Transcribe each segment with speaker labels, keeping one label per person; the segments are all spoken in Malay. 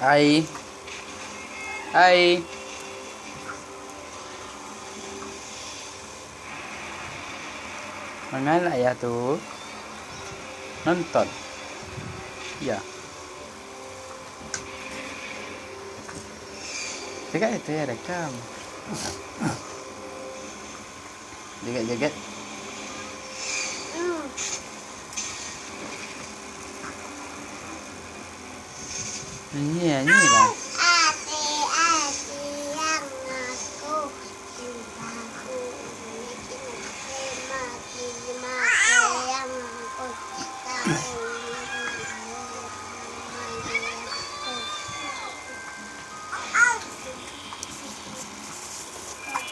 Speaker 1: Hai. Hai. Mana ayah tu? Nonton. Ya. Dekat itu ya rekam. Jagat-jagat. Nyanyi lah.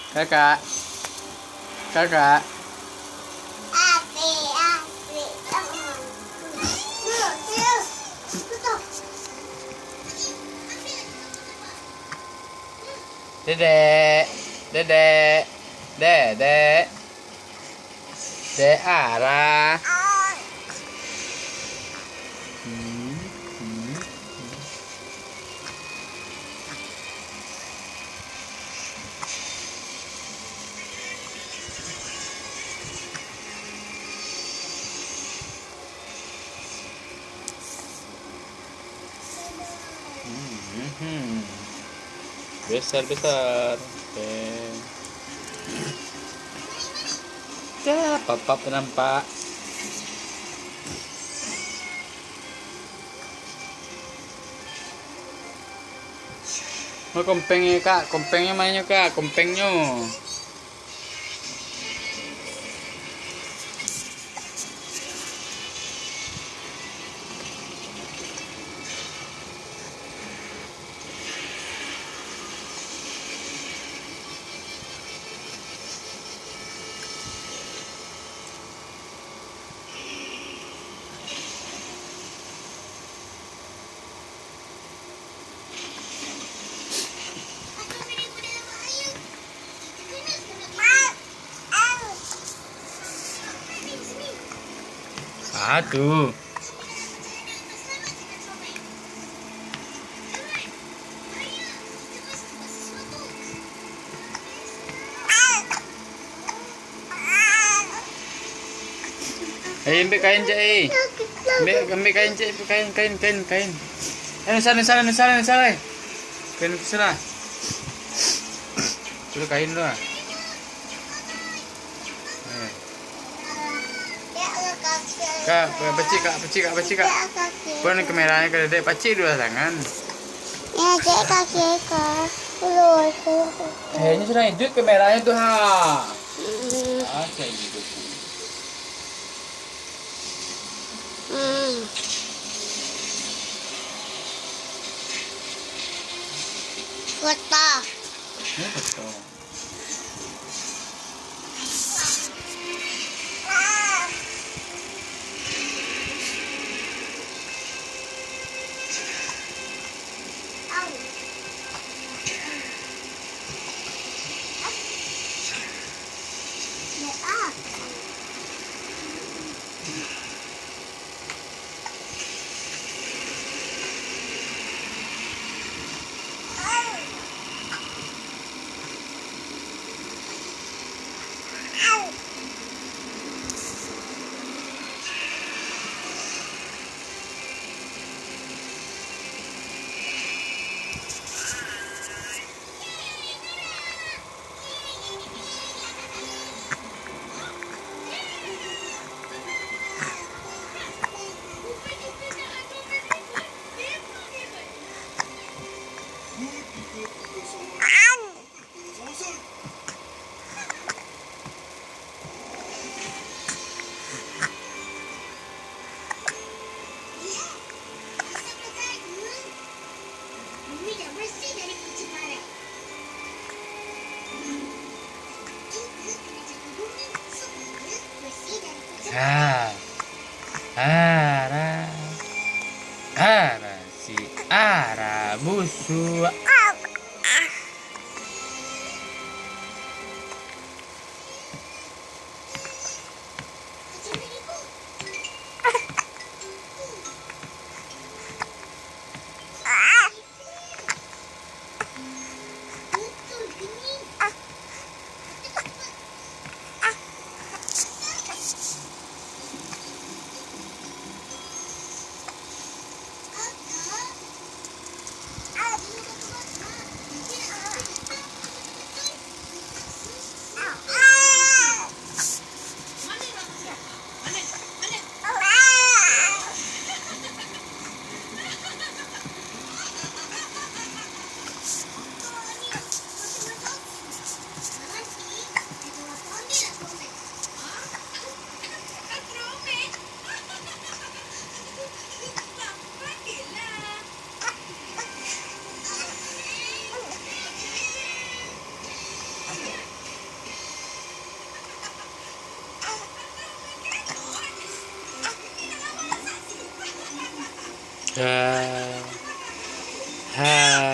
Speaker 1: Kakak. Kakak. Dedek. Dedek. Dedek. Dek Ara. Besar-besar. Okay. Ya, papa nampak. Mau kompengnya kak, kompengnya mainnya kak, kompengnya. Aduh. Ambil kain cik. Ambil kain cik, kain. Sana. Kain ke sana. Tu kain tu ah. Kak, pacik kak. Pun kameranya ke dedek pacik dua tangan.
Speaker 2: Ya, cek kaki kak. Ulur.
Speaker 1: Ini sudah hidup kameranya tu ha. Cik gitu.
Speaker 2: Foto.
Speaker 1: Foto. Ara si Ara busuk. Ha. Ha.